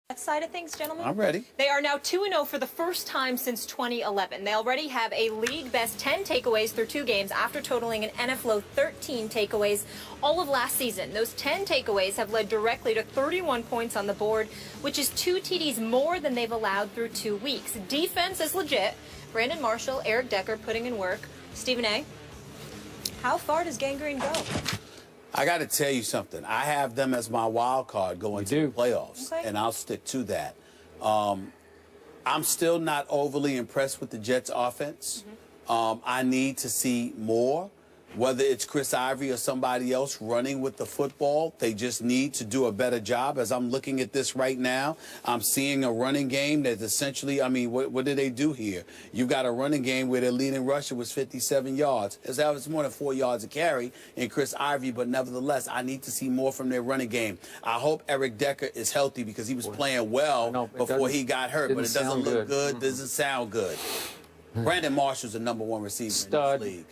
That side of things, gentlemen? I'm ready. They are now 2-0 for the first time since 2011. They already have a league-best 10 takeaways through 2 games after totaling an NFL 13 takeaways all of last season. Those 10 takeaways have led directly to 31 points on the board, which is 2 TDs more than they've allowed through 2 weeks. Defense is legit. Brandon Marshall, Eric Decker putting in work. Stephen A., how far does Gangrene go? I got to tell you something. I have them as my wild card going to the playoffs, and I'll stick to that. I'm still not overly impressed with the Jets' offense. I need to see more. Whether it's Chris Ivory or somebody else running with the football, they just need to do a better job. As I'm looking at this right now, I'm seeing a running game that's essentially, I mean, what did they do here? You've got a running game where their leading rusher was 57 yards. It's more than 4 yards a carry in Chris Ivory, but nevertheless, I need to see more from their running game. I hope Eric Decker is healthy because he was playing well before he got hurt, but it doesn't look good, doesn't sound good. Brandon Marshall's the #1 receiver in this league.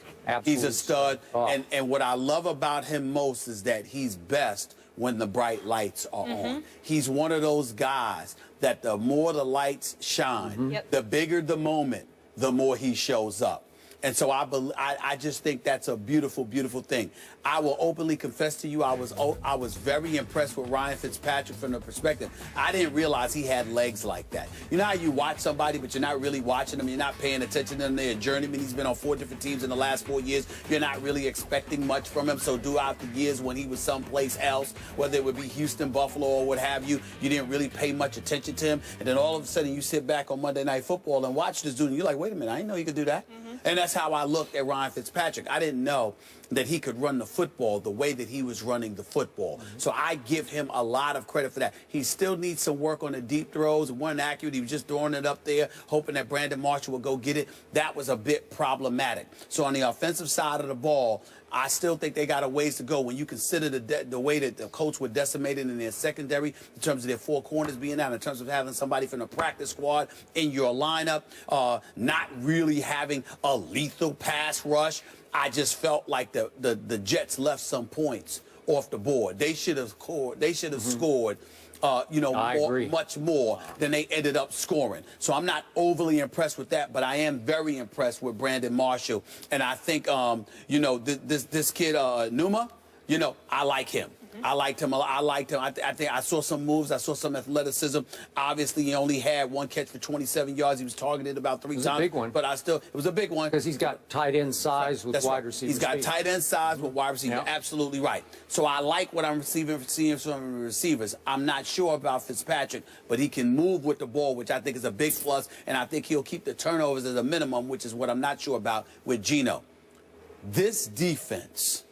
He's a stud, and what I love about him most is that he's best when the bright lights are on. He's one of those guys that the more the lights shine, the bigger the moment, the more he shows up. And so I just think that's a beautiful, beautiful thing. I will openly confess to you, I was very impressed with Ryan Fitzpatrick from the perspective. I didn't realize he had legs like that. You know how you watch somebody, but you're not really watching them. You're not paying attention to them. They're a journeyman. He's been on 4 different teams in the last 4 years. You're not really expecting much from him. So throughout the years when he was someplace else, whether it would be Houston, Buffalo, or what have you, you didn't really pay much attention to him. And then all of a sudden you sit back on Monday Night Football and watch this dude, and you're like, wait a minute, I didn't know he could do that. And that's how I looked at Ryan Fitzpatrick. I didn't know that he could run the football the way that he was running the football. So I give him a lot of credit for that. He still needs some work on the deep throws. It wasn't accurate. He was just throwing it up there, hoping that Brandon Marshall would go get it. That was a bit problematic. So on the offensive side of the ball, I still think they got a ways to go when you consider the way that the Colts were decimated in their secondary, in terms of their 4 corners being out, in terms of having somebody from the practice squad in your lineup, not really having a lethal pass rush. I just felt like the Jets left some points off the board. They should have scored. They should have scored. Much more than they ended up scoring. So I'm not overly impressed with that, but I am very impressed with Brandon Marshall. And I think, you know, this kid, Numa, you know, I like him. I liked him. I think I saw some moves. I saw some athleticism. Obviously, he only had 1 catch for 27 yards. He was targeted about 3 times. It was a big one. But it was a big one. Because he's got tight end size with wide receiver. He's got tight end size with wide receiver. Absolutely right. So I like what I'm seeing from receivers. I'm not sure about Fitzpatrick, but he can move with the ball, which I think is a big plus. And I think he'll keep the turnovers as a minimum, which is what I'm not sure about with Geno. This defense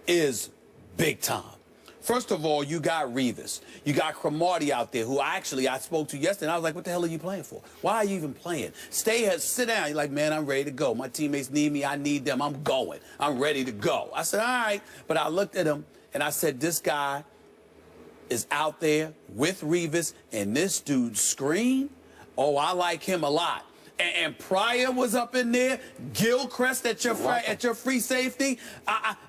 is big time. First of all, you got Revis. You got Cromartie out there, who I spoke to yesterday, and I was like, what the hell are you playing for? Why are you even playing? Stay here, sit down. You're like, man, I'm ready to go. My teammates need me. I need them. I'm going. I'm ready to go. I said, all right. But I looked at him, and I said, this guy is out there with Revis, and this dude's screen, oh, I like him a lot. And Pryor was up in there, Gilchrist at your free safety,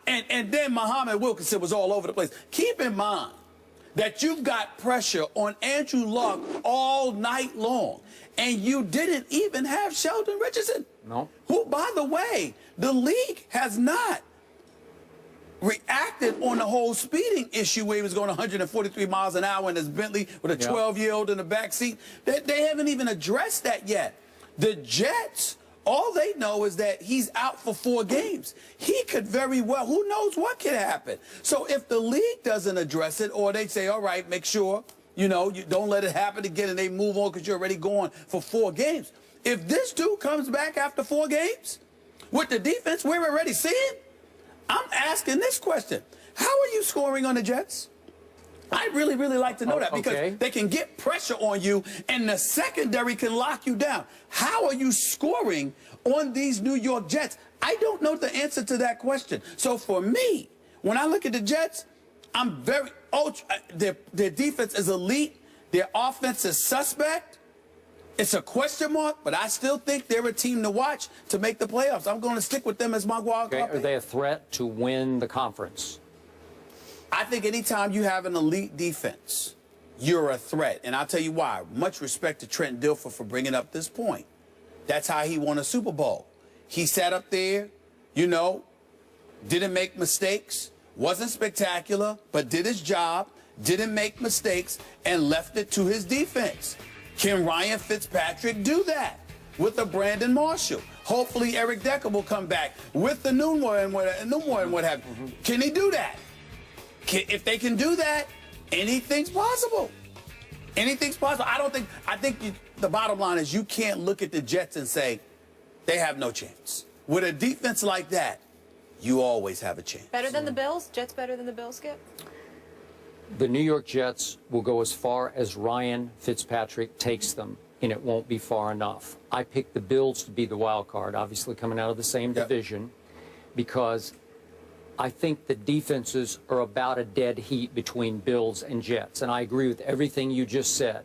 and then Muhammad Wilkinson was all over the place. Keep in mind that you've got pressure on Andrew Luck all night long, and you didn't even have Sheldon Richardson. No. Who, by the way, the league has not reacted on the whole speeding issue where he was going 143 miles an hour in his Bentley with a 12-year-old in the back seat. They haven't even addressed that yet. The Jets, all they know is that he's out for 4 games. He could very well, who knows what could happen. So if the league doesn't address it, or they say, all right, make sure, you know, you don't let it happen again, and they move on because you're already going for 4 games. If this dude comes back after 4 games with the defense we're already seeing, I'm asking this question. How are you scoring on the Jets? I'd really, really like to know that, because they can get pressure on you and the secondary can lock you down. How are you scoring on these New York Jets? I don't know the answer to that question. So for me, when I look at the Jets, I'm very their defense is elite. Their offense is suspect. It's a question mark, but I still think they're a team to watch to make the playoffs. I'm going to stick with them as my wild card. Are they a threat to win the conference? I think anytime you have an elite defense, you're a threat. And I'll tell you why. Much respect to Trent Dilfer for bringing up this point. That's how he won a Super Bowl. He sat up there, you know, didn't make mistakes, wasn't spectacular, but did his job, didn't make mistakes, and left it to his defense. Can Ryan Fitzpatrick do that with a Brandon Marshall? Hopefully Eric Decker will come back with the new one and what have you. Can he do that? If they can do that, anything's possible. Anything's possible. I think the bottom line is you can't look at the Jets and say they have no chance. With a defense like that, you always have a chance. Better than the Bills? Jets better than the Bills, Skip? The New York Jets will go as far as Ryan Fitzpatrick takes them, and it won't be far enough. I picked the Bills to be the wild card, obviously coming out of the same division, because I think the defenses are about a dead heat between Bills and Jets, and I agree with everything you just said.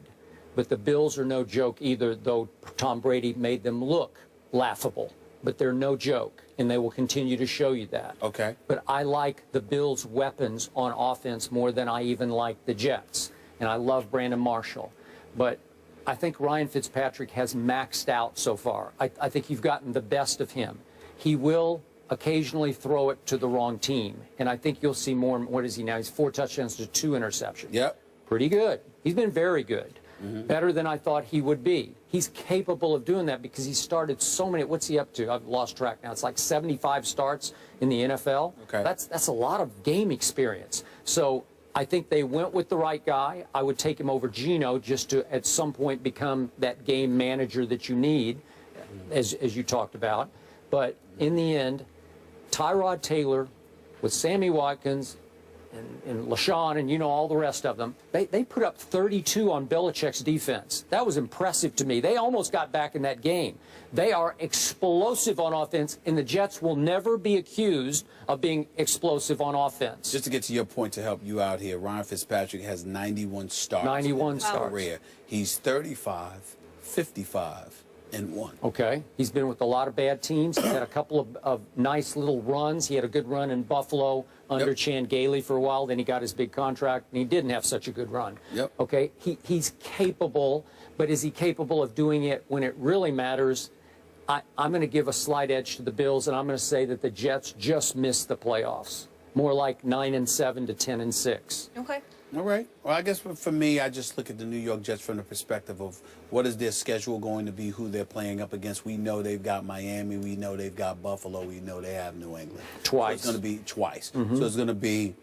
But the Bills are no joke either, though Tom Brady made them look laughable. But they're no joke, and they will continue to show you that. Okay. But I like the Bills' weapons on offense more than I even like the Jets. And I love Brandon Marshall. But I think Ryan Fitzpatrick has maxed out so far. I think you've gotten the best of him. He will occasionally throw it to the wrong team. And I think you'll see more. What is he now? He's 4 touchdowns to 2 interceptions. Yep. Pretty good. He's been very good. Better than I thought he would be. He's capable of doing that because he started so many. What's he up to? I've lost track now. It's like 75 starts in the NFL. Okay. That's a lot of game experience. So I think they went with the right guy. I would take him over Geno just to at some point become that game manager that you need, as you talked about. But in the end, Tyrod Taylor with Sammy Watkins and LaShawn and, you know, all the rest of them, they put up 32 on Belichick's defense. That was impressive to me. They almost got back in that game. They are explosive on offense, and the Jets will never be accused of being explosive on offense. Just to get to your point to help you out here, Ryan Fitzpatrick has 91 starts. 91 starts. Career. He's 35, 55. And 1. Okay. He's been with a lot of bad teams. He had a couple of nice little runs. He had a good run in Buffalo under Chan Gailey for a while. Then he got his big contract, and he didn't have such a good run. Yep. Okay. He's capable, but is he capable of doing it when it really matters? I'm going to give a slight edge to the Bills, and I'm going to say that the Jets just missed the playoffs. More like 9-7 to 10-6. Okay. All right. Well, I guess for me, I just look at the New York Jets from the perspective of what is their schedule going to be, who they're playing up against. We know they've got Miami. We know they've got Buffalo. We know they have New England. Twice. So it's going to be twice. So it's going to be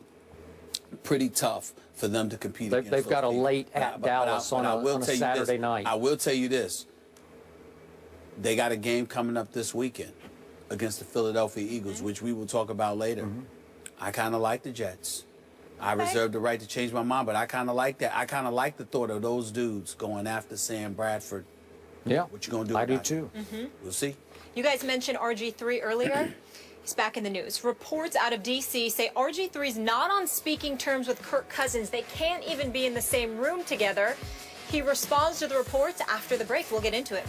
pretty tough for them to compete against They've got a teams. late at Dallas on a Saturday night. I will tell you this. They got a game coming up this weekend against the Philadelphia Eagles, which we will talk about later. I kind of like the Jets. I reserve the right to change my mind, but I kind of like that. I kind of like the thought of those dudes going after Sam Bradford. Yeah. What you going to do I about do, too. We'll see. You guys mentioned RG3 earlier. He's back in the news. Reports out of D.C. say RG3's not on speaking terms with Kirk Cousins. They can't even be in the same room together. He responds to the reports after the break. We'll get into it.